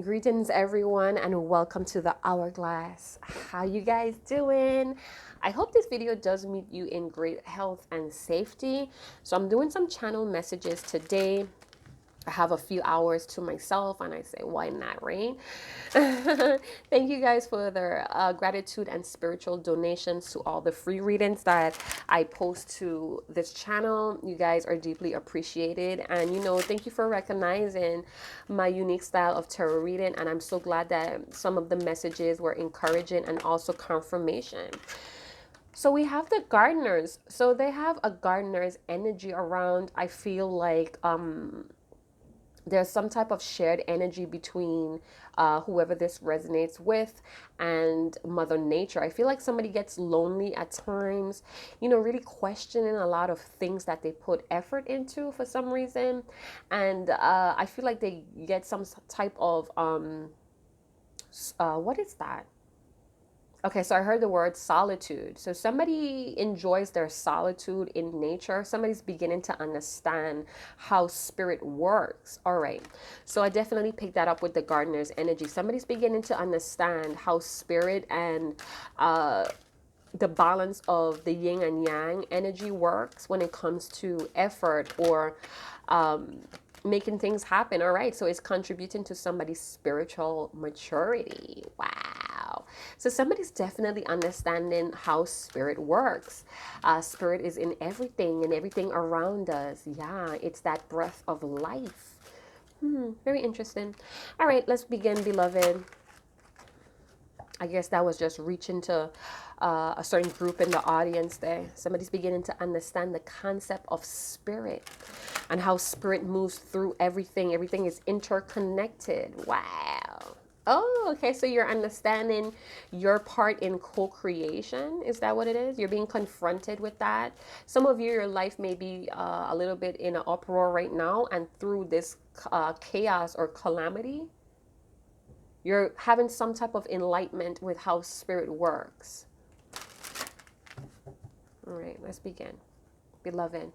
Greetings, everyone, and welcome to the Hourglass. How you guys doing? I hope this video does meet you in great health and safety. So I'm doing some channel messages today. I have a few hours to myself, and I say, why not, right? Thank you guys for the gratitude and spiritual donations to all the free readings that I post to this channel. You guys are deeply appreciated, and thank you for recognizing my unique style of tarot reading. And I'm so glad that some of the messages were encouraging and also confirmation. So we have the gardeners. So they have a gardener's energy around. I feel like there's some type of shared energy between whoever this resonates with and Mother Nature. I feel like somebody gets lonely at times, really questioning a lot of things that they put effort into for some reason. And I feel like they get some type of, what is that? Okay, so I heard the word solitude. So somebody enjoys their solitude in nature. Somebody's beginning to understand how spirit works. All right. So I definitely picked that up with the gardener's energy. Somebody's beginning to understand how spirit and the balance of the yin and yang energy works when it comes to effort or making things happen. All right. So it's contributing to somebody's spiritual maturity. Wow. So somebody's definitely understanding how spirit works. Spirit is in everything and everything around us. Yeah. It's that breath of life. Very interesting. All right. Let's begin, beloved. I guess that was just reaching to a certain group in the audience there. Somebody's beginning to understand the concept of spirit and how spirit moves through everything. Everything is interconnected. Wow. Oh, okay. So you're understanding your part in co-creation. Is that what it is? You're being confronted with that. Some of you, your life may be a little bit in an uproar right now, and through this chaos or calamity, you're having some type of enlightenment with how spirit works. All right, let's begin. Beloved,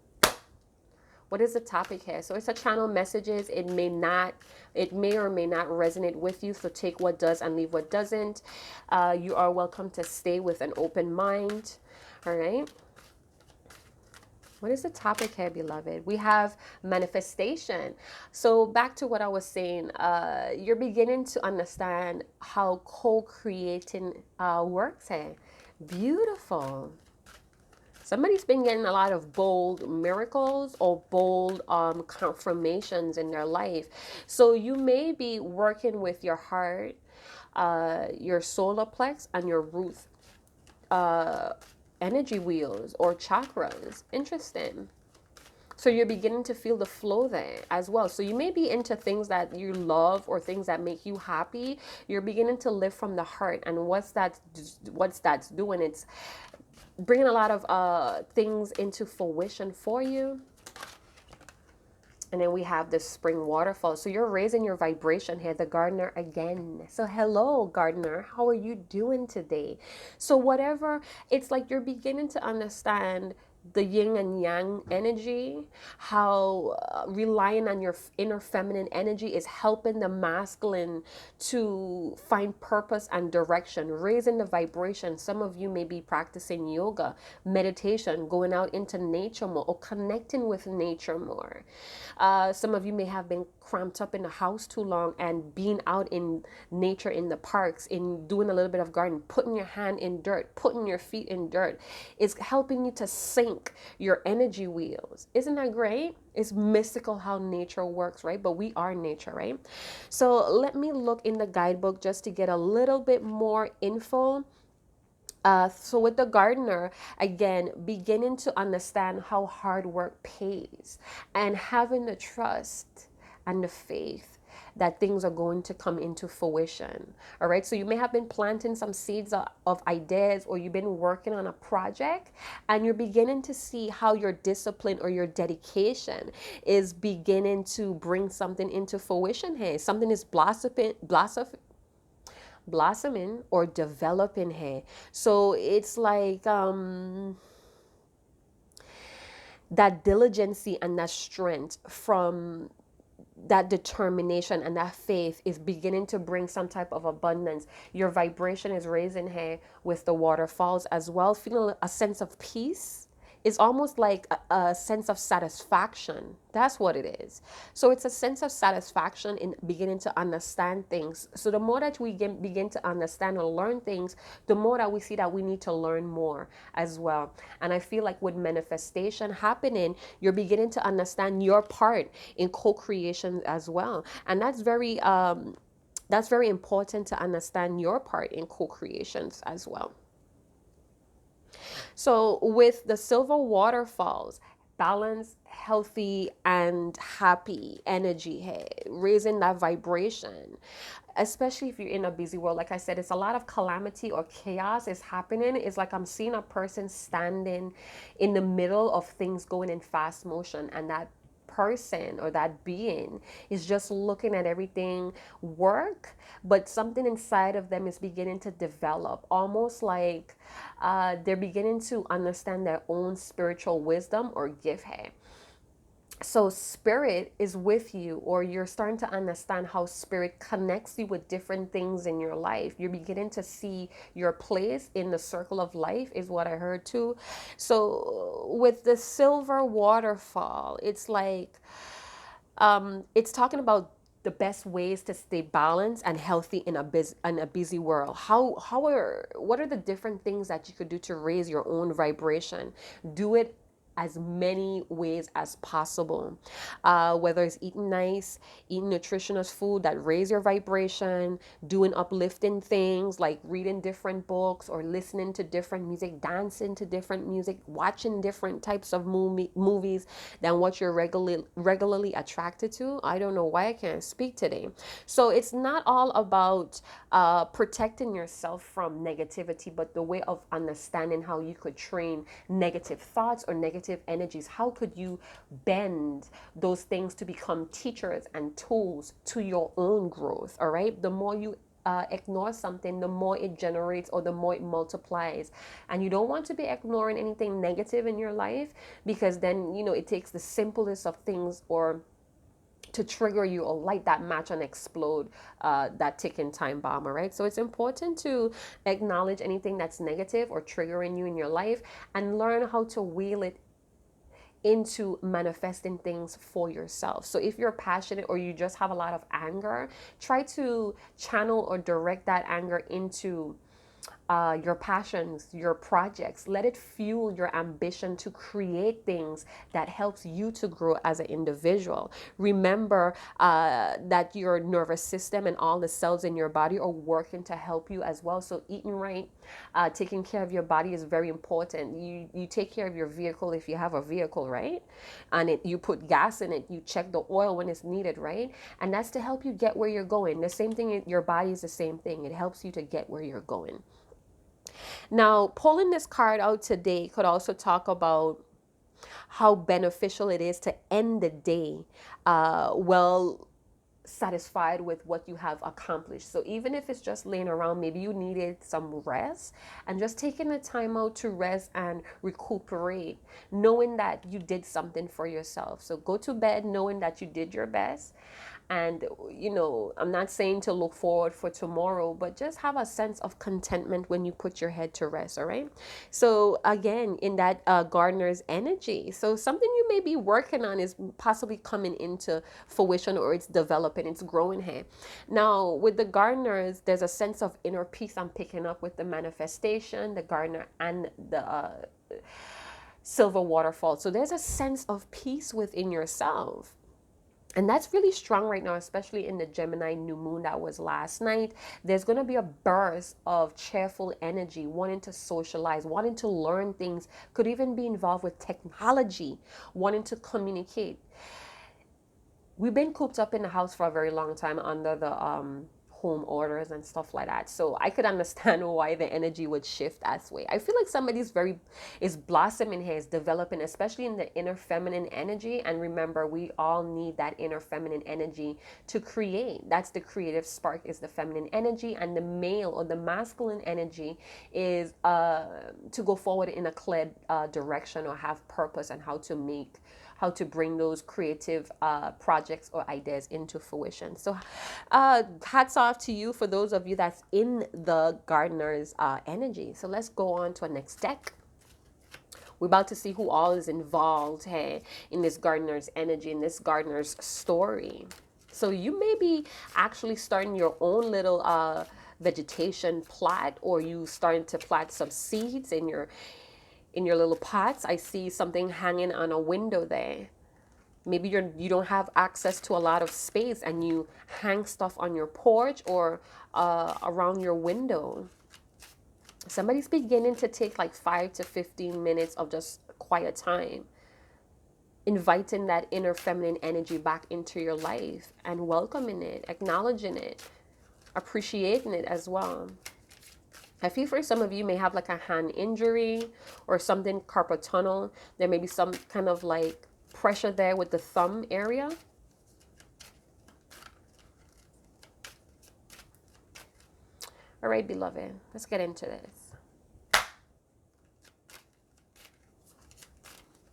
what is the topic here? So it's a channel messages. It may or may not resonate with you. So take what does and leave what doesn't. You are welcome to stay with an open mind. All right. What is the topic here, beloved? We have manifestation. So back to what I was saying, you're beginning to understand how co-creating works here. Beautiful. Somebody's been getting a lot of bold miracles or bold confirmations in their life. So you may be working with your heart, your solar plex, and your root energy wheels or chakras. Interesting. So you're beginning to feel the flow there as well. So you may be into things that you love or things that make you happy. You're beginning to live from the heart. And what's that's doing? It's bringing a lot of things into fruition for you. And then we have the spring waterfall. So you're raising your vibration here, the gardener again. So hello, gardener. How are you doing today? So whatever, it's like you're beginning to understand the yin and yang energy, how relying on your inner feminine energy is helping the masculine to find purpose and direction, raising the vibration. Some of you may be practicing yoga, meditation, going out into nature more, or connecting with nature more. Some of you may have been cramped up in the house too long, and being out in nature, in the parks, in doing a little bit of garden, putting your hand in dirt, putting your feet in dirt is helping you to sync your energy wheels. Isn't that great? It's mystical how nature works, right? But we are nature, right? So let me look in the guidebook just to get a little bit more info. So with the gardener, again, beginning to understand how hard work pays and having the trust and the faith that things are going to come into fruition. All right. So you may have been planting some seeds of ideas, or you've been working on a project, and you're beginning to see how your discipline or your dedication is beginning to bring something into fruition here. Something is blossoming or developing here. So it's like that diligency and that strength from that determination and that faith is beginning to bring some type of abundance. Your vibration is raising here with the waterfalls as well, feeling a sense of peace. It's almost like a sense of satisfaction. That's what it is. So it's a sense of satisfaction in beginning to understand things. So the more that we begin to understand or learn things, the more that we see that we need to learn more as well. And I feel like with manifestation happening, you're beginning to understand your part in co-creation as well. And that's very important to understand your part in co-creations as well. So with the silver waterfalls, balance, healthy, and happy energy, hey, raising that vibration, especially if you're in a busy world. Like I said, it's a lot of calamity or chaos is happening. It's like I'm seeing a person standing in the middle of things going in fast motion, and that person or that being is just looking at everything work, but something inside of them is beginning to develop, almost like they're beginning to understand their own spiritual wisdom or gift here. So spirit is with you, or you're starting to understand how spirit connects you with different things in your life. You're beginning to see your place in the circle of life, is what I heard too. So with the silver waterfall, it's like it's talking about the best ways to stay balanced and healthy in a busy world. What are the different things that you could do to raise your own vibration? Do it as many ways as possible. Whether it's eating nice, eating nutritious food that raise your vibration, doing uplifting things like reading different books or listening to different music, dancing to different music, watching different types of movies than what you're regularly attracted to. I don't know why I can't speak today. So it's not all about protecting yourself from negativity, but the way of understanding how you could train negative thoughts or negative energies. How could you bend those things to become teachers and tools to your own growth? All right. The more you ignore something, the more it generates or the more it multiplies. And you don't want to be ignoring anything negative in your life, because then, it takes the simplest of things or to trigger you or light that match and explode that ticking time bomb. All right. So it's important to acknowledge anything that's negative or triggering you in your life and learn how to wheel it into manifesting things for yourself. So if you're passionate or you just have a lot of anger, try to channel or direct that anger into your passions, your projects. Let it fuel your ambition to create things that helps you to grow as an individual. Remember that your nervous system and all the cells in your body are working to help you as well. So eating right, taking care of your body is very important. You take care of your vehicle if you have a vehicle, right? And you put gas in it. You check the oil when it's needed, right? And that's to help you get where you're going. The same thing, your body is the same thing. It helps you to get where you're going. Now, pulling this card out today could also talk about how beneficial it is to end the day well satisfied with what you have accomplished. So even if it's just laying around, maybe you needed some rest, and just taking the time out to rest and recuperate, knowing that you did something for yourself. So go to bed knowing that you did your best. And, I'm not saying to look forward for tomorrow, but just have a sense of contentment when you put your head to rest. All right. So again, in that gardener's energy. So something you may be working on is possibly coming into fruition, or it's developing, it's growing here. Now, with the gardeners, there's a sense of inner peace I'm picking up with the manifestation, the gardener, and the silver waterfall. So there's a sense of peace within yourself. And that's really strong right now, especially in the Gemini new moon that was last night. There's going to be a burst of cheerful energy, wanting to socialize, wanting to learn things, could even be involved with technology, wanting to communicate. We've been cooped up in the house for a very long time under the home orders and stuff like that. So I could understand why the energy would shift that way. I feel like somebody's is blossoming here, is developing, especially in the inner feminine energy. And remember, we all need that inner feminine energy to create. That's the creative spark, is the feminine energy, and the male or the masculine energy is to go forward in a clear direction or have purpose and how how to bring those creative projects or ideas into fruition. So hats off to you for those of you that's in the gardener's energy. So let's go on to our next deck. We're about to see who all is involved, hey, in this gardener's energy, in this gardener's story. So you may be actually starting your own little vegetation plot, or you starting to plant some seeds in your little pots. I see something hanging on a window there. Maybe you don't have access to a lot of space and you hang stuff on your porch or around your window. Somebody's beginning to take like 5 to 15 minutes of just quiet time, inviting that inner feminine energy back into your life and welcoming it, acknowledging it, appreciating it as well. I feel for some of you may have like a hand injury or something, carpal tunnel. There may be some kind of like pressure there with the thumb area. All right, beloved, let's get into this.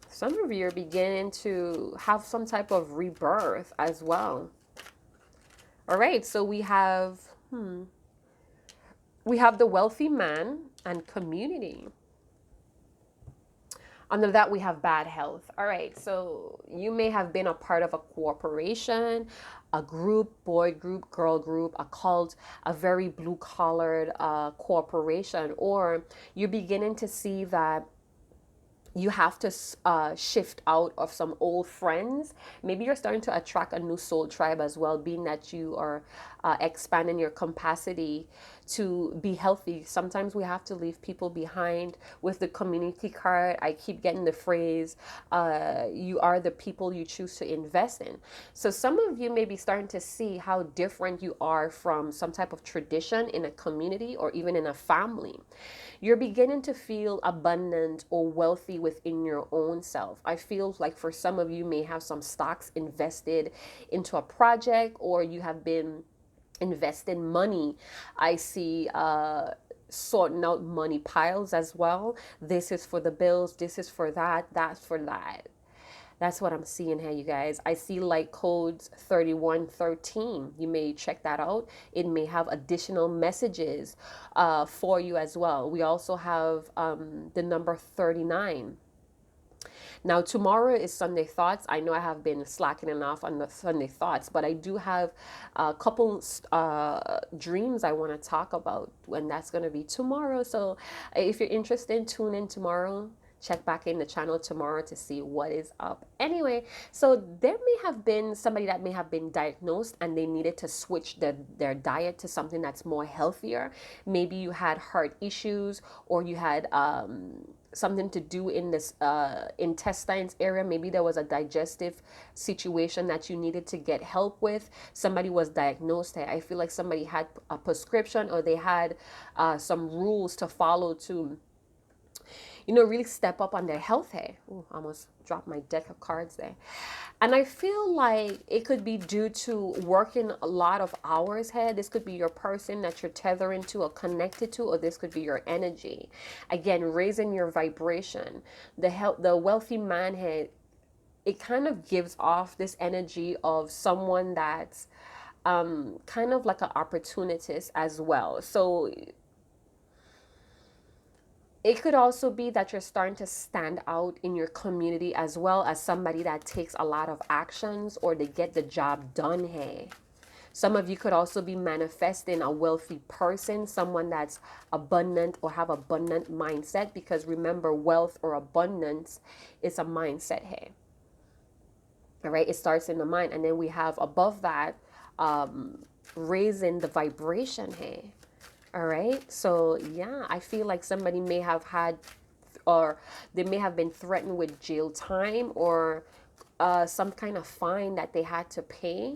Some of you are beginning to have some type of rebirth as well. All right, so we have the wealthy man and community. Under that, we have bad health. All right, so you may have been a part of a corporation, a group, boy group, girl group, a cult, a very blue-collared corporation, or you're beginning to see that you have to shift out of some old friends. Maybe you're starting to attract a new soul tribe as well, being that you are expanding your capacity to be healthy. Sometimes we have to leave people behind. With the community card, I keep getting the phrase, you are the people you choose to invest in. So some of you may be starting to see how different you are from some type of tradition in a community or even in a family. You're beginning to feel abundant or wealthy within your own self. I feel like for some of you may have some stocks invested into a project, or you have been investing money. I see sorting out money piles as well. This is for the bills, this is for that, that's for that. That's what I'm seeing here, you guys. I see like codes 3113. You may check that out. It may have additional messages for you as well. We also have the number 39. Now, tomorrow is Sunday Thoughts. I know I have been slacking off on the Sunday Thoughts, but I do have a couple dreams I want to talk about, and that's going to be tomorrow. So if you're interested, tune in tomorrow. Check back in the channel tomorrow to see what is up. Anyway, so there may have been somebody that may have been diagnosed and they needed to switch their diet to something that's more healthier. Maybe you had heart issues, or you had something to do in this intestines area. Maybe there was a digestive situation that you needed to get help with. Somebody was diagnosed. I feel like somebody had a prescription, or they had some rules to follow to really step up on their health. Hey, ooh, almost dropped my deck of cards there. And I feel like it could be due to working a lot of hours here. This could be your person that you're tethering to or connected to, or this could be your energy. Again, raising your vibration. The wealthy man here, it kind of gives off this energy of someone that's kind of like an opportunist as well. So it could also be that you're starting to stand out in your community as well as somebody that takes a lot of actions, or they get the job done. Hey, some of you could also be manifesting a wealthy person, someone that's abundant or have abundant mindset, because remember, wealth or abundance is a mindset. Hey, all right, it starts in the mind, and then we have above that raising the vibration. Hey, all right, so yeah, I feel like somebody may have had, or they may have been threatened with jail time, or some kind of fine that they had to pay.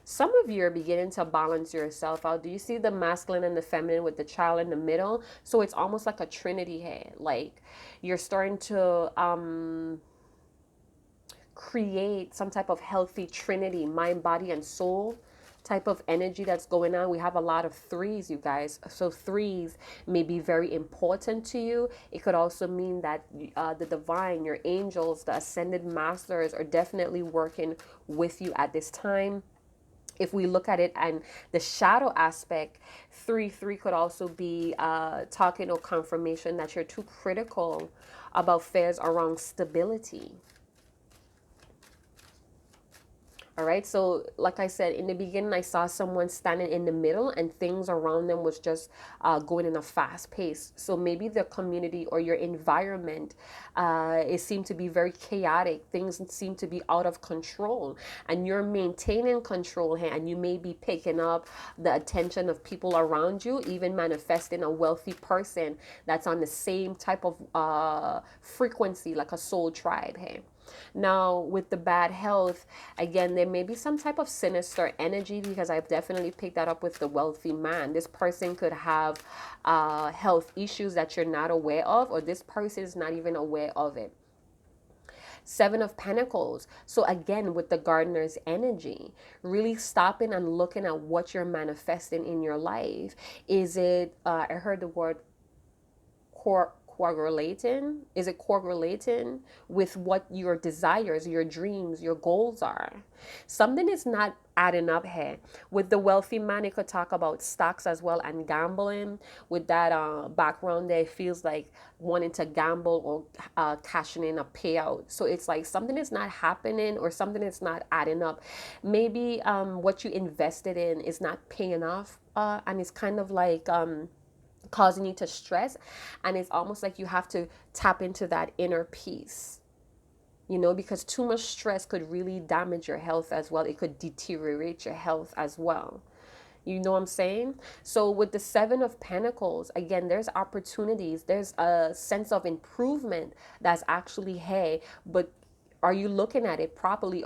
Some of you are beginning to balance yourself out. Do you see the masculine and the feminine with the child in the middle? So it's almost like a Trinity here. Like you're starting to create some type of healthy Trinity, mind, body, and soul type of energy that's going on. We have a lot of threes, you guys. So threes may be very important to you. It could also mean that the divine, your angels, the ascended masters are definitely working with you at this time. If we look at it and the shadow aspect, 3 3 could also be talking or confirmation that you're too critical about fears around stability. All right. So like I said, in the beginning, I saw someone standing in the middle and things around them was just going in a fast pace. So maybe the community or your environment, it seemed to be very chaotic. Things seem to be out of control and you're maintaining control here, and you may be picking up the attention of people around you, even manifesting a wealthy person that's on the same type of frequency, like a soul tribe here. Now, with the bad health, again, there may be some type of sinister energy, because I've definitely picked that up with the wealthy man. This person could have health issues that you're not aware of, or this person is not even aware of it. 7 of Pentacles. So again, with the gardener's energy, really stopping and looking at what you're manifesting in your life. Is it, I heard the word correlating? Is it correlating with what your desires, your dreams, your goals are? Something is not adding up here. With the wealthy man, it could talk about stocks as well and gambling. With that background there, it feels like wanting to gamble or cashing in a payout. So it's like something is not happening, or something is not adding up. Maybe what you invested in is not paying off, and it's kind of like causing you to stress, and it's almost like you have to tap into that inner peace, because too much stress could really damage your health as well. It could deteriorate your health as well. You know what I'm saying? So with the 7 of Pentacles, again, there's opportunities, there's a sense of improvement that's actually here, but are you looking at it properly?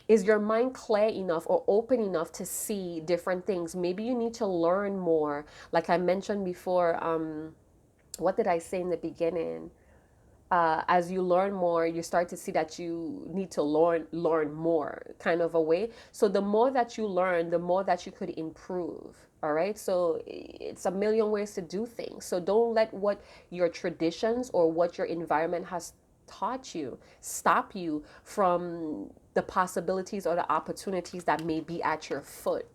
Is your mind clear enough or open enough to see different things? Maybe you need to learn more. Like I mentioned before, what did I say in the beginning? As you learn more, you start to see that you need to learn more, kind of a way. So the more that you learn, the more that you could improve. All right. So it's a million ways to do things. So don't let what your traditions or what your environment has taught you stop you from the possibilities or the opportunities that may be at your foot.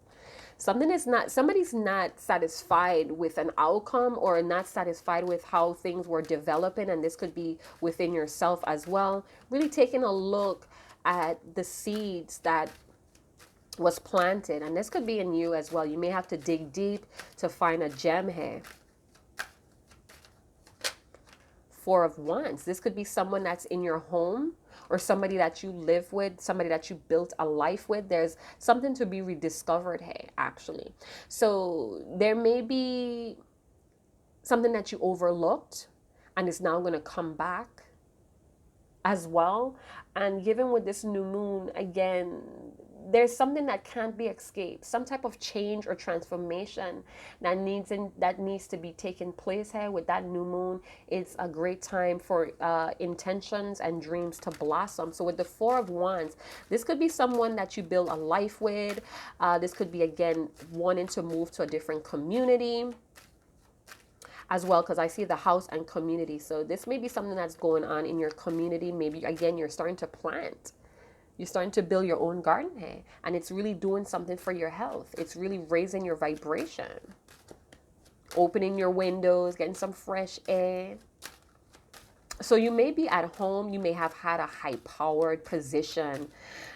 Somebody's not satisfied with an outcome, or not satisfied with how things were developing, and this could be within yourself as well. Really taking a look at the seeds that was planted, and this could be in you as well. You may have to dig deep to find a gem here. 4 of Wands. This could be someone that's in your home, or somebody that you live with, somebody that you built a life with. There's something to be rediscovered here, actually. So there may be something that you overlooked and is now going to come back as well. And given with this new moon, again, there's something that can't be escaped, some type of change or transformation that needs to be taking place here with that new moon. It's a great time for intentions and dreams to blossom. So with the 4 of Wands, this could be someone that you build a life with. This could be, again, wanting to move to a different community as well, because I see the house and community. So this may be something that's going on in your community. Maybe, again, you're starting to plant. You're starting to build your own garden here, and it's really doing something for your health. It's really raising your vibration. Opening your windows, getting some fresh air. So you may be at home. You may have had a high-powered position,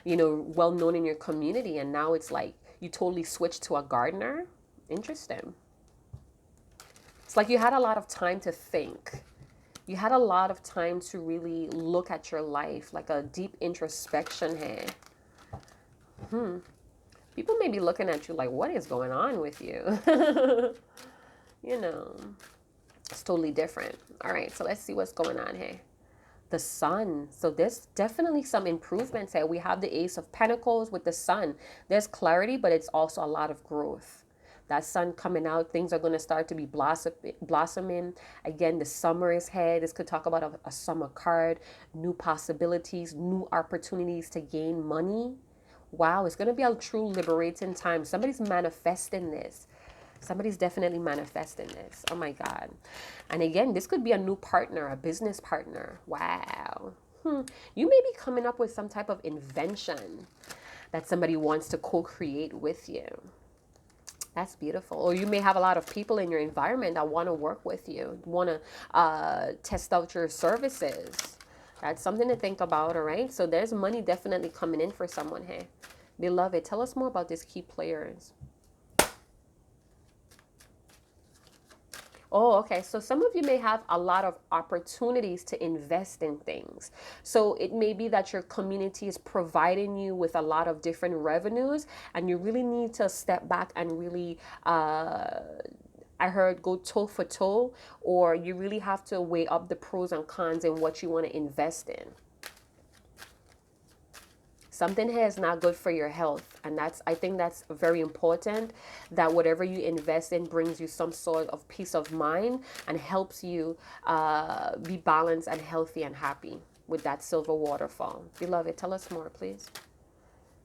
well known in your community, and now it's like you totally switched to a gardener. Interesting. It's like you had a lot of time to think. You had a lot of time to really look at your life, like a deep introspection here. People may be looking at you like, what is going on with you? It's totally different. All right, so let's see what's going on here. The Sun. So there's definitely some improvements here. We have the Ace of Pentacles with the Sun. There's clarity, but it's also a lot of growth. That sun coming out, things are going to start to be blossoming. Again, the summer is here. This could talk about a summer card, new possibilities, new opportunities to gain money, Wow, it's going to be a true liberating time. Somebody's manifesting this. Somebody's definitely manifesting this. Oh my God. And again, this could be a new partner, a business partner. Wow. You may be coming up with some type of invention that somebody wants to co-create with you. That's beautiful. Or you may have a lot of people in your environment that want to work with you, want to test out your services. That's something to think about, all right? So there's money definitely coming in for someone here. Beloved, tell us more about these key players. Oh, okay. So some of you may have a lot of opportunities to invest in things. So it may be that your community is providing you with a lot of different revenues, and you really need to step back and really, I heard, go toe for toe, or you really have to weigh up the pros and cons in what you want to invest in. Something here is not good for your health, and I think that's very important, that whatever you invest in brings you some sort of peace of mind and helps you be balanced and healthy and happy with that silver waterfall. Beloved, tell us more, please.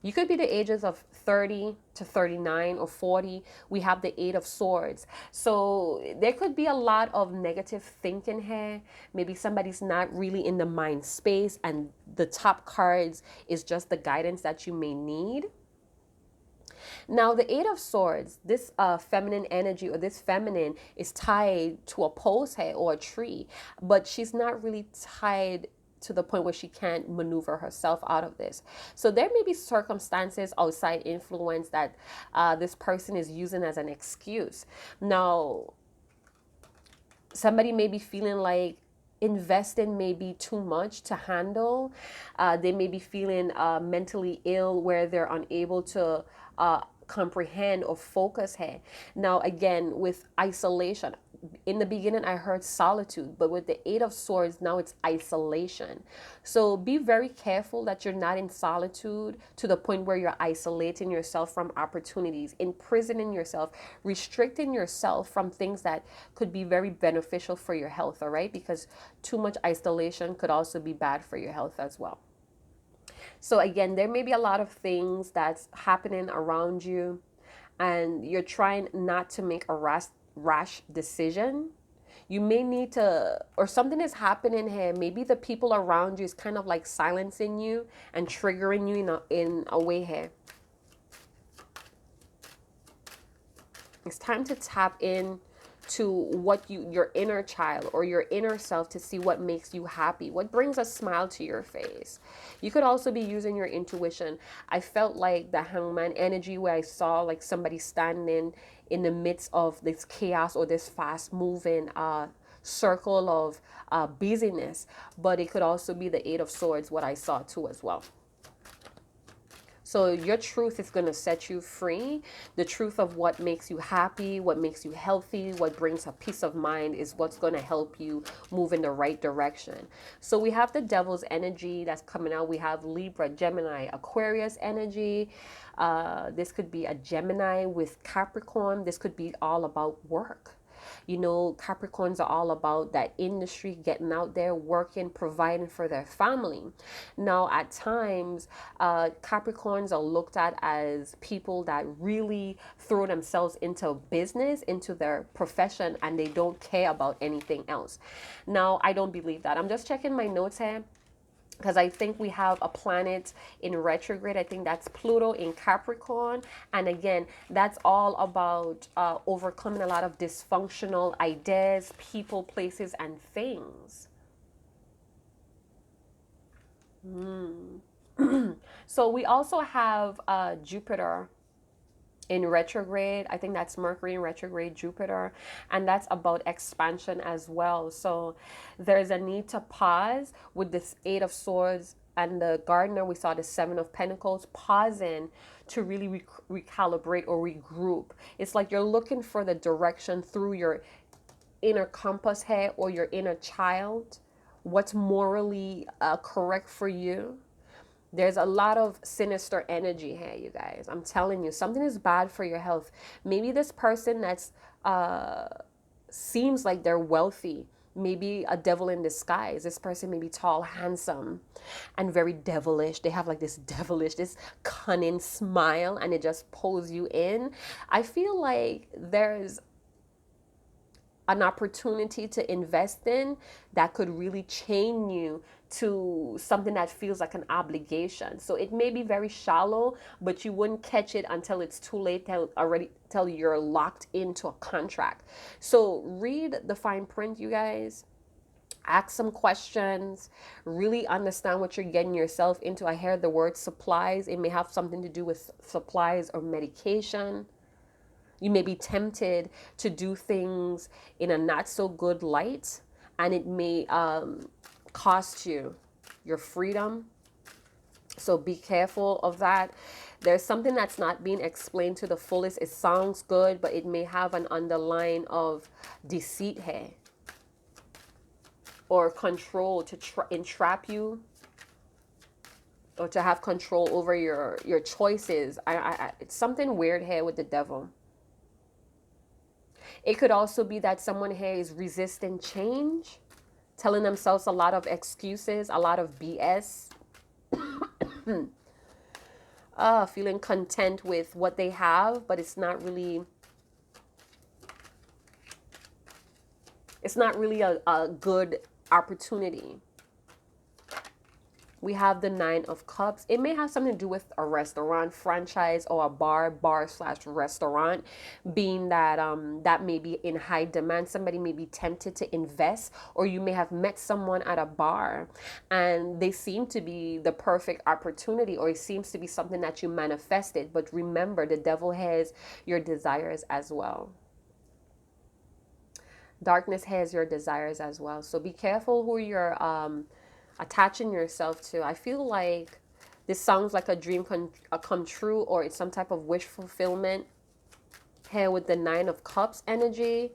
You could be the ages of 30 to 39 or 40. We have the Eight of Swords. So there could be a lot of negative thinking here. Maybe somebody's not really in the mind space, and the top cards is just the guidance that you may need. Now, the Eight of Swords, this feminine energy, or this feminine, is tied to a post here or a tree, but she's not really tied to the point where she can't maneuver herself out of this. So there may be circumstances, outside influence, that this person is using as an excuse. Now, somebody may be feeling like investing may be too much to handle. They may be feeling mentally ill, where they're unable to comprehend or focus here. Now, again, with isolation, in the beginning I heard solitude, but with the Eight of Swords, now it's isolation. So be very careful that you're not in solitude to the point where you're isolating yourself from opportunities, imprisoning yourself, restricting yourself from things that could be very beneficial for your health, all right? Because too much isolation could also be bad for your health as well. So again, there may be a lot of things that's happening around you, and you're trying not to make a rash decision. You may need to, or something is happening here. Maybe the people around you is kind of like silencing you and triggering you in a way here. It's time to tap in to what your inner child or your inner self, to see what makes you happy, what brings a smile to your face. You could also be using your intuition. I felt like the Hangman energy, where I saw like somebody standing in the midst of this chaos or this fast moving circle of busyness, but it could also be the Eight of Swords, what I saw too as well. So your truth is going to set you free. The truth of what makes you happy, what makes you healthy, what brings a peace of mind is what's going to help you move in the right direction. So we have the Devil's energy that's coming out. We have Libra, Gemini, Aquarius energy. This could be a Gemini with Capricorn. This could be all about work. You know, Capricorns are all about that industry, getting out there, working, providing for their family. Now, at times, Capricorns are looked at as people that really throw themselves into business, into their profession, and they don't care about anything else. Now, I don't believe that. I'm just checking my notes here, because I think we have a planet in retrograde. I think that's Pluto in Capricorn. And again, that's all about overcoming a lot of dysfunctional ideas, people, places, and things. So we also have Jupiter in retrograde. I think that's Mercury in retrograde, Jupiter, and that's about expansion as well. So there's a need to pause with this Eight of Swords and the Gardener. We saw the Seven of Pentacles, pausing to really recalibrate or regroup. It's like you're looking for the direction through your inner compass head or your inner child, what's morally correct for you. There's a lot of sinister energy here, you guys. I'm telling you, something is bad for your health. Maybe this person that's seems like they're wealthy. maybe a devil in disguise. This person may be tall, handsome, and very devilish. They have like this devilish, this cunning smile, and it just pulls you in. I feel like there's an opportunity to invest in that could really chain you to something that feels like an obligation. So it may be very shallow, but you wouldn't catch it until it's too late, till you're locked into a contract. So read the fine print, you guys. Ask some questions, really understand what you're getting yourself into. I heard the word supplies. It may have something to do with supplies or medication. You may be tempted to do things in a not so good light, and it may cost you your freedom. So be careful of that. There's something that's not being explained to the fullest. It sounds good, but it may have an underline of deceit here, or control to entrap you, or to have control over your choices. It's something weird here with the devil. It could also be that someone here is resisting change, telling themselves a lot of excuses, a lot of BS, feeling content with what they have, but it's not really a good opportunity. We have the Nine of Cups. It may have something to do with a restaurant franchise or a bar/restaurant, being that that may be in high demand. Somebody may be tempted to invest, or you may have met someone at a bar and they seem to be the perfect opportunity, or it seems to be something that you manifested. But remember, the devil has your desires as well. Darkness has your desires as well. So be careful who you're attaching yourself to. I feel like this sounds like a dream come true, or it's some type of wish fulfillment. Here with the Nine of Cups energy,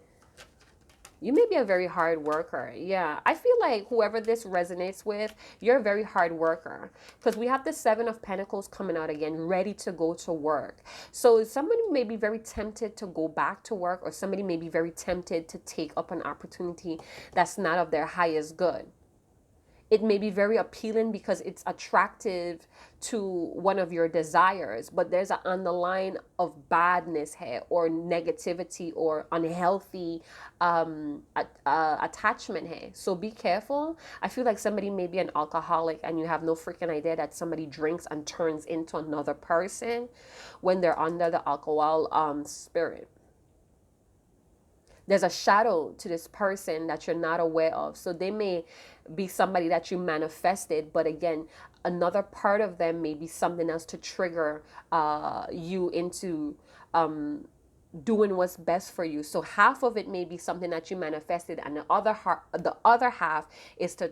you may be a very hard worker. Yeah, I feel like whoever this resonates with, you're a very hard worker, because we have the Seven of Pentacles coming out again, ready to go to work. So somebody may be very tempted to go back to work, or somebody may be very tempted to take up an opportunity that's not of their highest good. It may be very appealing because it's attractive to one of your desires, but there's an underline of badness here, or negativity, or unhealthy attachment here. So be careful. I feel like somebody may be an alcoholic and you have no freaking idea that somebody drinks and turns into another person when they're under the alcohol spirit. There's a shadow to this person that you're not aware of. So they may be somebody that you manifested, but again, another part of them may be something else to trigger you into doing what's best for you. So half of it may be something that you manifested, and the other half is to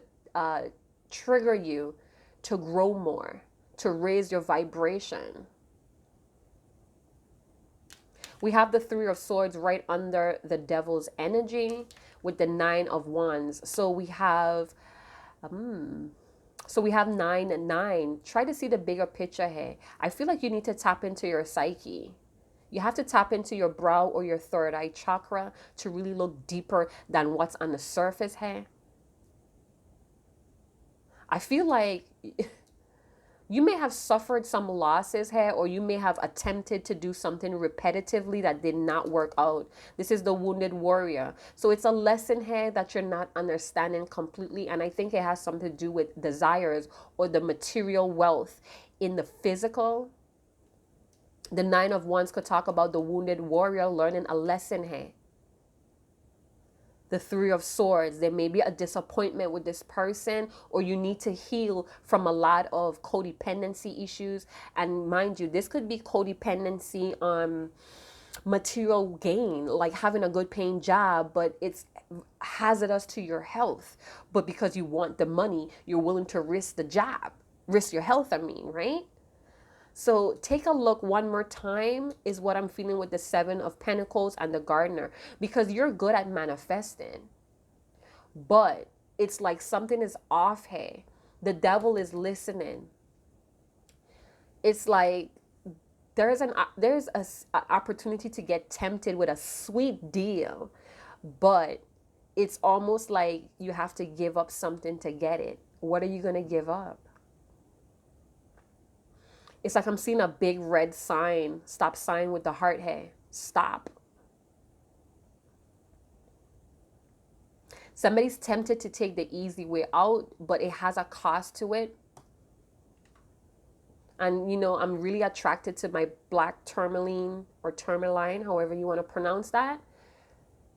trigger you to grow more, to raise your vibration. We have the Three of Swords right under the devil's energy with the Nine of Wands. So we have 9 and 9. Try to see the bigger picture here. I feel like you need to tap into your psyche. You have to tap into your brow or your third eye chakra to really look deeper than what's on the surface here. I feel like you may have suffered some losses here, or you may have attempted to do something repetitively that did not work out. This is the wounded warrior. So it's a lesson here that you're not understanding completely. And I think it has something to do with desires or the material wealth in the physical. The Nine of Wands could talk about the wounded warrior learning a lesson here. The Three of Swords, there may be a disappointment with this person, or you need to heal from a lot of codependency issues. And mind you, this could be codependency on material gain, like having a good paying job, but it's hazardous to your health. But because you want the money, you're willing to risk the job, risk your health, right? So take a look one more time is what I'm feeling with the Seven of Pentacles and the Gardener, because you're good at manifesting, but it's like something is off here. The devil is listening. It's like there's an opportunity to get tempted with a sweet deal, but it's almost like you have to give up something to get it. What are you going to give up? It's like I'm seeing a big red sign, stop sign with the heart. Hey, stop. Somebody's tempted to take the easy way out, but it has a cost to it. And I'm really attracted to my black tourmaline or tourmaline, however you want to pronounce that.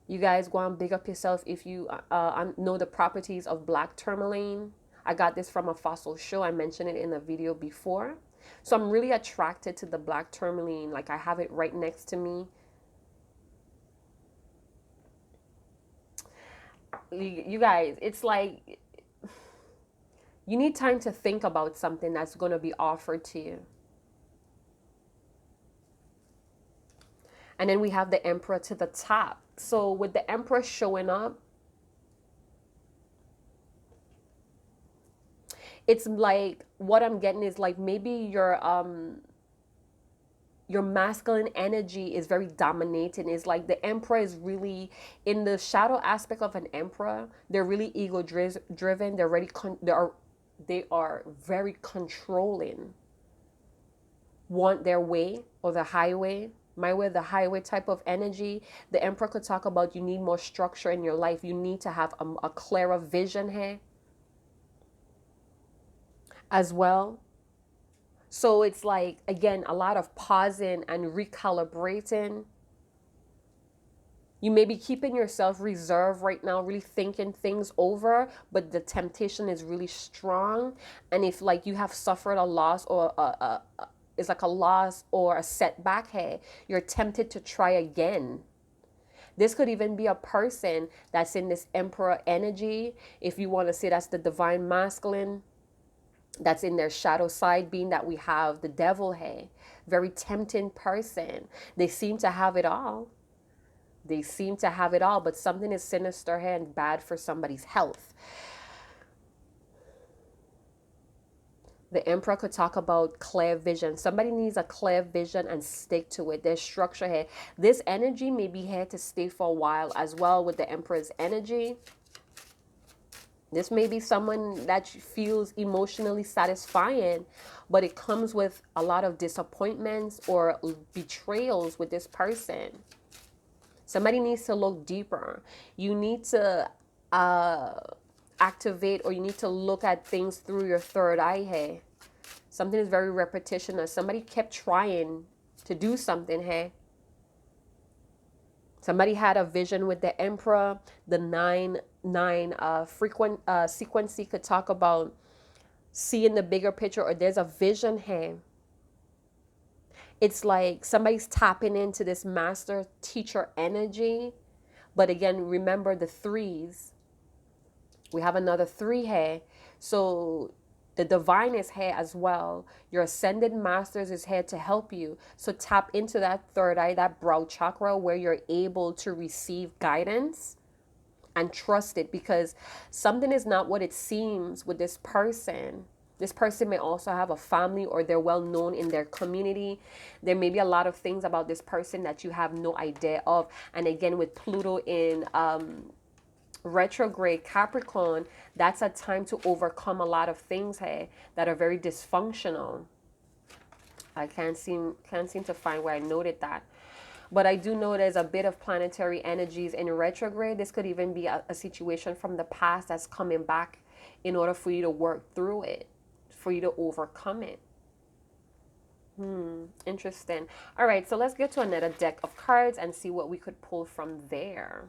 You guys go and big up yourself if you know the properties of black tourmaline. I got this from a fossil show. I mentioned it in a video before. So I'm really attracted to the black tourmaline. Like, I have it right next to me. You guys, it's like you need time to think about something that's going to be offered to you. And then we have the Emperor to the top. So with the Emperor showing up, it's like what I'm getting is like maybe your masculine energy is very dominating. It's like the Emperor is really in the shadow aspect of an Emperor. They're really ego driven. They are very controlling. Want their way or the highway. My way, the highway type of energy. The Emperor could talk about you need more structure in your life. You need to have a clearer vision here as well. So it's like, again, a lot of pausing and recalibrating. You may be keeping yourself reserved right now, really thinking things over, but the temptation is really strong. And if like you have suffered a loss or it's like a loss or a setback here, you're tempted to try again. This could even be a person that's in this Emperor energy. If you want to say that's the divine masculine, that's in their shadow side, being that we have the devil here. Very tempting person. They seem to have it all. They seem to have it all, but something is sinister here and bad for somebody's health. The Emperor could talk about clear vision. Somebody needs a clear vision and stick to it. There's structure here. This energy may be here to stay for a while as well with the Emperor's energy. This may be someone that feels emotionally satisfying, but it comes with a lot of disappointments or betrayals with this person. Somebody needs to look deeper. You need to activate, or you need to look at things through your third eye here. Something is very repetitious. Somebody kept trying to do something here. Somebody had a vision with the Emperor. The 9-9 frequency could talk about seeing the bigger picture, or there's a vision here. It's like somebody's tapping into this master teacher energy. But again, remember the threes. We have another 3 here. So the divine is here as well. Your ascended masters is here to help you. So tap into that third eye, that brow chakra, where you're able to receive guidance and trust it, because something is not what it seems with this person. This person may also have a family, or they're well known in their community. There may be a lot of things about this person that you have no idea of. And again, with Pluto in retrograde Capricorn, that's a time to overcome a lot of things here that are very dysfunctional. I can't seem to find where I noted that. But I do know there's a bit of planetary energies in retrograde. This could even be a situation from the past that's coming back in order for you to work through it, for you to overcome it. Interesting. All right, so let's get to another deck of cards and see what we could pull from there.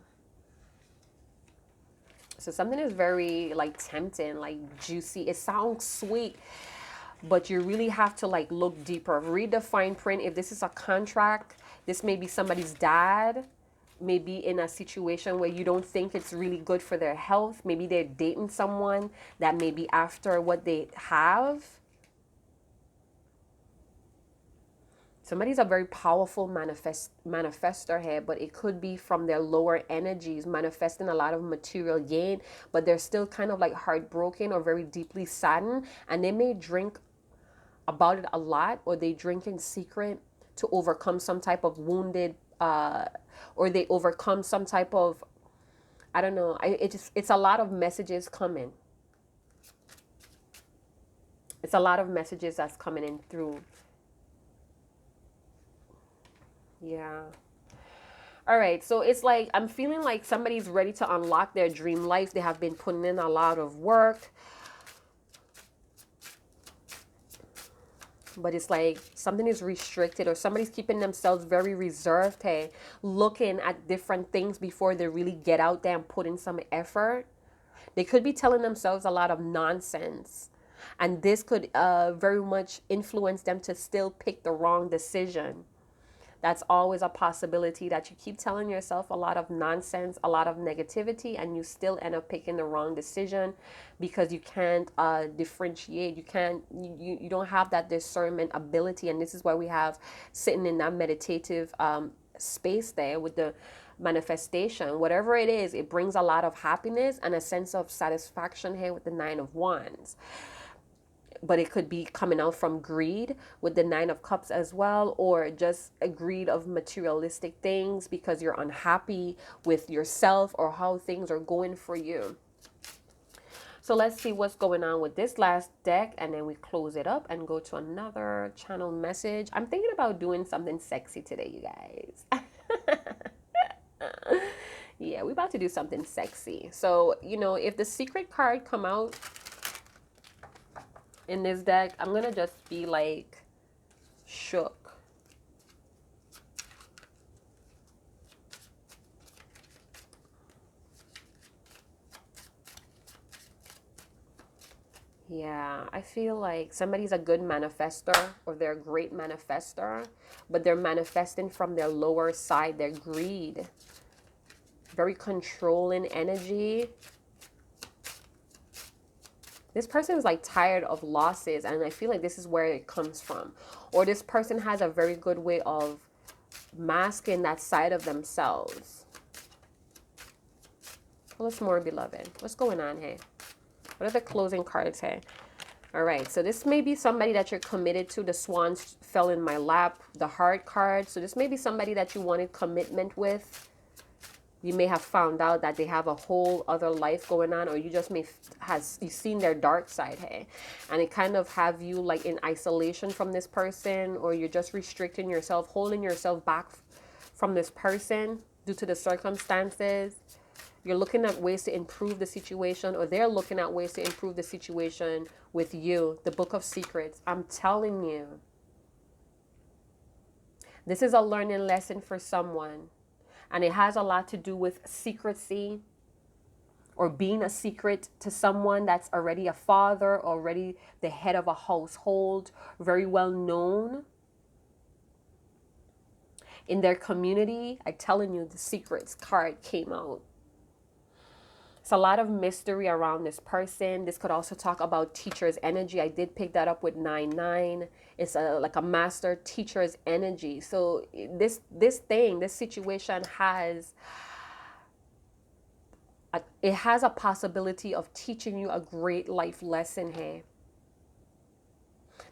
So something is very like tempting, like juicy. It sounds sweet, but you really have to like look deeper. Read the fine print. If this is a contract, this may be somebody's dad, maybe in a situation where you don't think it's really good for their health. Maybe they're dating someone that may be after what they have. Somebody's a very powerful manifester here, but it could be from their lower energies, manifesting a lot of material gain, but they're still kind of like heartbroken or very deeply saddened, and they may drink about it a lot, or they drink in secret to overcome some type of wounded, or they overcome some type of I don't know. It's a lot of messages coming. It's a lot of messages that's coming in through. Yeah. All right. So it's like I'm feeling like somebody's ready to unlock their dream life. They have been putting in a lot of work. But it's like something is restricted, or somebody's keeping themselves very reserved, hey, looking at different things before they really get out there and put in some effort. They could be telling themselves a lot of nonsense. And this could very much influence them to still pick the wrong decision. That's always a possibility, that you keep telling yourself a lot of nonsense, a lot of negativity, and you still end up picking the wrong decision because you can't differentiate. You don't have that discernment ability. And this is why we have sitting in that meditative space there with the manifestation. Whatever it is, it brings a lot of happiness and a sense of satisfaction here with the Nine of Wands. But it could be coming out from greed with the Nine of Cups as well, or just a greed of materialistic things because you're unhappy with yourself or how things are going for you. So let's see what's going on with this last deck, and then we close it up and go to another channel message. I'm thinking about doing something sexy today, you guys. Yeah, we're about to do something sexy. So, you know, if the secret card come out in this deck, I'm gonna just be like shook. Yeah, I feel like somebody's a good manifester, or they're a great manifester, but they're manifesting from their lower side, their greed. Very controlling energy. This person is like tired of losses, and I feel like this is where it comes from. Or this person has a very good way of masking that side of themselves. What's more, beloved? What's going on here? What are the closing cards here? All right, so this may be somebody that you're committed to. The swans fell in my lap, the heart card. So this may be somebody that you wanted commitment with. You may have found out that they have a whole other life going on, or you just you've seen their dark side, hey, and it kind of have you like in isolation from this person, or you're just restricting yourself, holding yourself back from this person due to the circumstances. You're looking at ways to improve the situation, or they're looking at ways to improve the situation with you. The Book of Secrets. I'm telling you, this is a learning lesson for someone. And it has a lot to do with secrecy, or being a secret to someone that's already a father, already the head of a household, very well known in their community. I'm telling you, the secrets card came out. It's a lot of mystery around this person. This could also talk about teacher's energy. I did pick that up with 9-9. It's like a master teacher's energy. So this situation has a possibility of teaching you a great life lesson here.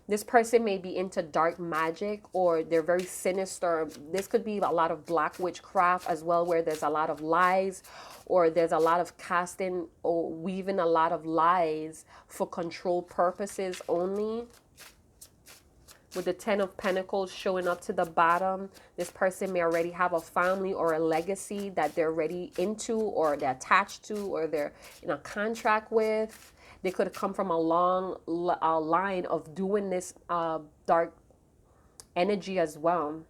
This person may be into dark magic, or they're very sinister. This could be a lot of black witchcraft as well, where there's a lot of lies, or there's a lot of casting or weaving a lot of lies for control purposes only. With the 10 of Pentacles showing up to the bottom, this person may already have a family or a legacy that they're already into, or they're attached to, or they're in a contract with. They could come from a long line of doing this dark energy as well.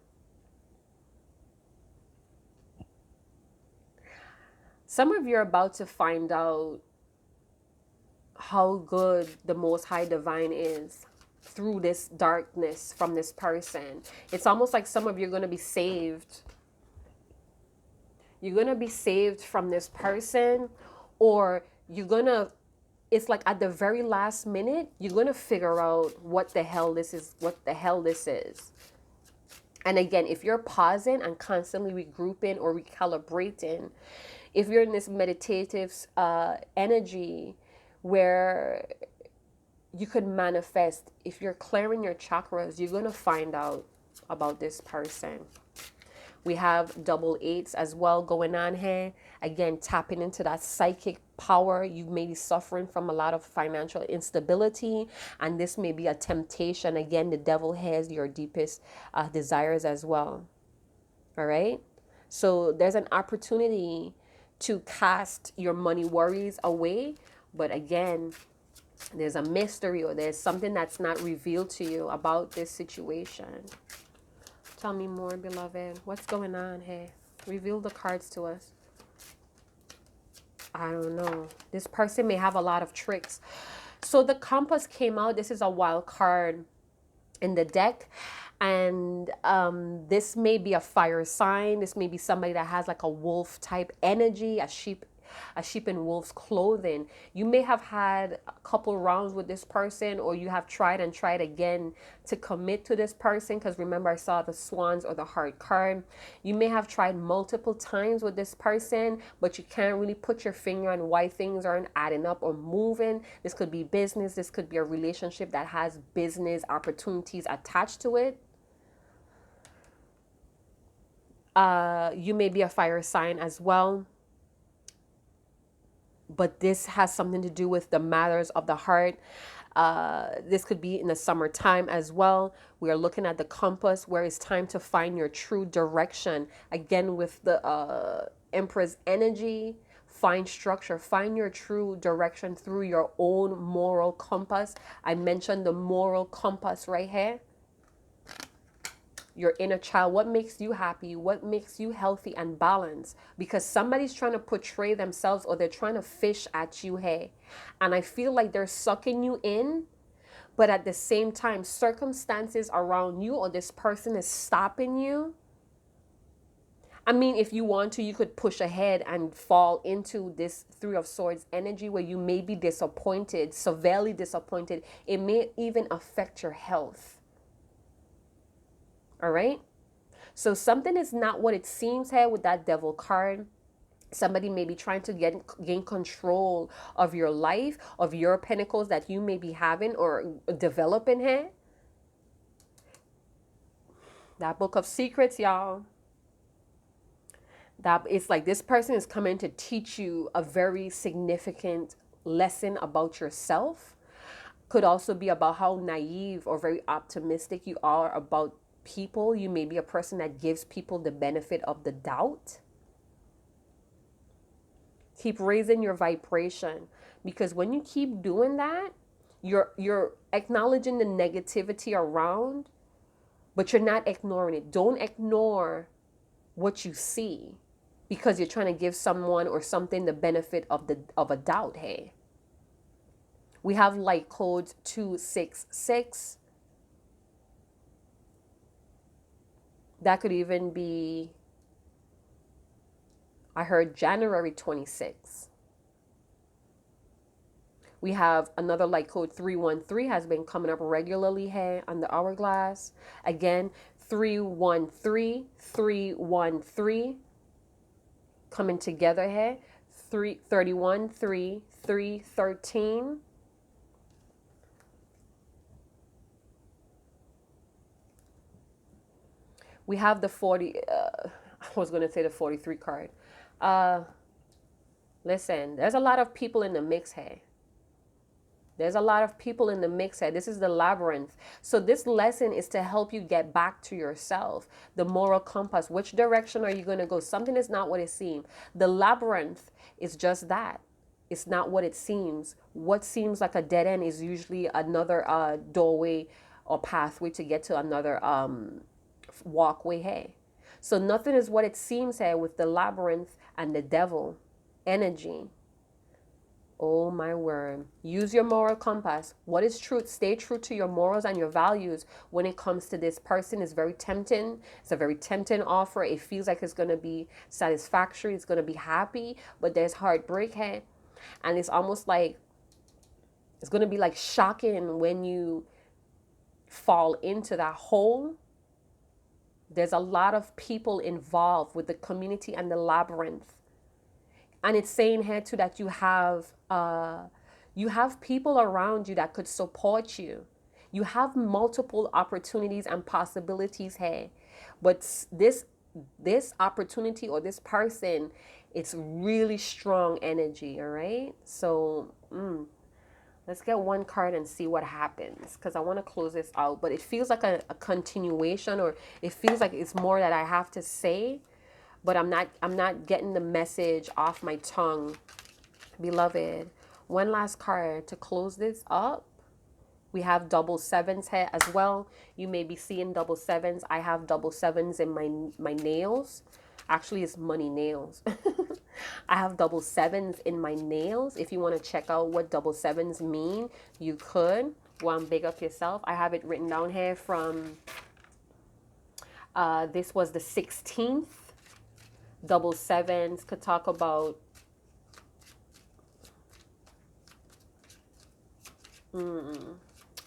Some of you are about to find out how good the Most High Divine is through this darkness from this person. It's almost like some of you are going to be saved. You're going to be saved from this person, or you're going to, it's like at the very last minute, you're going to figure out what the hell this is. And again, if you're pausing and constantly regrouping or recalibrating, if you're in this meditative energy where you could manifest, if you're clearing your chakras, you're going to find out about this person. We have double eights as well going on here. Again, tapping into that psychic power. You may be suffering from a lot of financial instability, and this may be a temptation. Again, the devil has your deepest desires as well. All right. So there's an opportunity to cast your money worries away. But again, there's a mystery, or there's something that's not revealed to you about this situation. Tell me more, beloved. What's going on here? Reveal the cards to us. I don't know. This person may have a lot of tricks. So the compass came out. This is a wild card in the deck. And this may be a fire sign. This may be somebody that has like a wolf type energy, a sheep in wolf's clothing. You may have had a couple rounds with this person, or you have tried and tried again to commit to this person, because remember, I saw the swans or the heart card. You may have tried multiple times with this person, but you can't really put your finger on why things aren't adding up or moving. This could be business. This could be a relationship that has business opportunities attached to it. You may be a fire sign as well. But this has something to do with the matters of the heart. This could be in the summertime as well. We are looking at the compass, where it's time to find your true direction. Again, with the Empress energy, find structure, find your true direction through your own moral compass. I mentioned the moral compass right here. Your inner child, what makes you happy, what makes you healthy and balanced, because somebody's trying to portray themselves, or they're trying to fish at you, hey, and I feel like they're sucking you in, but at the same time, circumstances around you or this person is stopping you. I mean, if you want to, you could push ahead and fall into this Three of Swords energy, where you may be disappointed, severely disappointed. It may even affect your health. All right. So something is not what it seems here with that devil card. Somebody may be trying to gain control of your life, of your pentacles that you may be having or developing here. That book of secrets, y'all. That it's like this person is coming to teach you a very significant lesson about yourself. Could also be about how naive or very optimistic you are about people. You may be a person that gives people the benefit of the doubt. Keep raising your vibration, because when you keep doing that, you're acknowledging the negativity around, but you're not ignoring it. Don't ignore what you see, because you're trying to give someone or something the benefit of a doubt. Hey, we have light code 266. That could even be, I heard January 26. We have another light code 313 has been coming up regularly here on the hourglass. Again, 313, 313 coming together here. 331, 3, 313. We have the 40, I was going to say the 43 card. Listen, there's a lot of people in the mix here. There's a lot of people in the mix here. This is the labyrinth. So this lesson is to help you get back to yourself. The moral compass. Which direction are you going to go? Something is not what it seems. The labyrinth is just that. It's not what it seems. What seems like a dead end is usually another doorway or pathway to get to another walkway here. So nothing is what it seems here with the labyrinth and the devil energy. Oh my word. Use your moral compass. What is truth? Stay true to your morals and your values when it comes to this person. Is very tempting. It's a very tempting offer. It feels like it's going to be satisfactory. It's going to be happy, but there's heartbreak here. And it's almost like it's going to be like shocking when you fall into that hole. There's a lot of people involved with the community and the labyrinth. And it's saying here too that you have people around you that could support you. You have multiple opportunities and possibilities here. But this this opportunity or this person, it's really strong energy, all right? So let's get one card and see what happens, because I want to close this out, but it feels like a continuation, or it feels like it's more that I have to say, but I'm not getting the message off my tongue. Beloved, one last card to close this up. We have double sevens here as well. You may be seeing double sevens. I have double sevens in my nails. Actually, it's money nails. I have double sevens in my nails. If you want to check out what double sevens mean, you could. Well, big up yourself. I have it written down here from, this was the 16th. Double sevens could talk about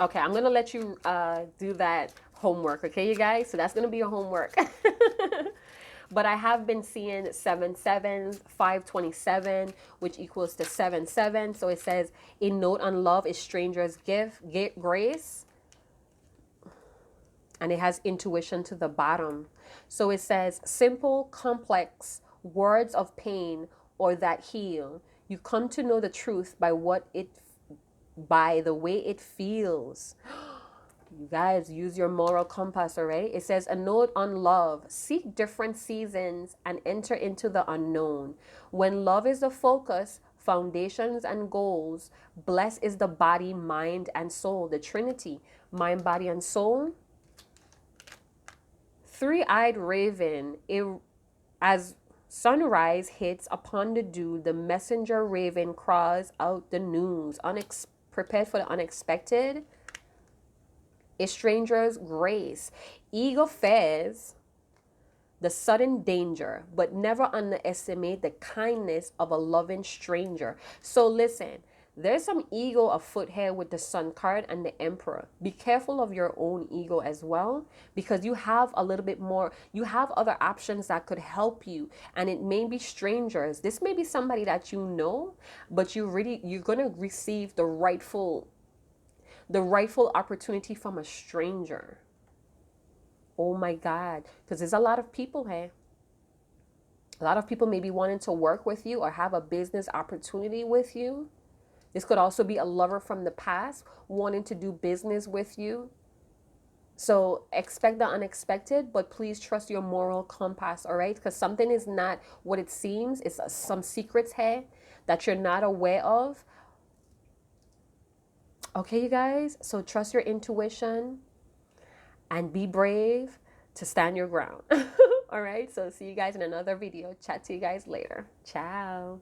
okay, I'm gonna let you do that homework, okay, you guys? So that's gonna be your homework. But I have been seeing 7 sevens, 527, which equals to 7 7. So it says, a note on love is stranger's gift, grace. And it has intuition to the bottom. So it says, simple, complex words of pain or that heal. You come to know the truth by the way it feels. You guys, use your moral compass, all right? It says, a note on love. Seek different seasons and enter into the unknown. When love is the focus, foundations and goals, blessed is the body, mind, and soul. The Trinity, mind, body, and soul. Three-eyed raven, as sunrise hits upon the dew, the messenger raven cries out the news. Prepared for the unexpected. A stranger's grace. Ego fears the sudden danger, but never underestimate the kindness of a loving stranger. So listen, there's some ego afoot here with the Sun card and the Emperor. Be careful of your own ego as well, because you have a little bit more, you have other options that could help you, and it may be strangers. This may be somebody that you know, but you're going to receive the rightful opportunity from a stranger. Oh my God. Because there's a lot of people here. A lot of people may be wanting to work with you or have a business opportunity with you. This could also be a lover from the past wanting to do business with you. So expect the unexpected, but please trust your moral compass, all right? Because something is not what it seems. It's some secrets here that you're not aware of. Okay, you guys? So trust your intuition and be brave to stand your ground. All right? So see you guys in another video. Chat to you guys later. Ciao.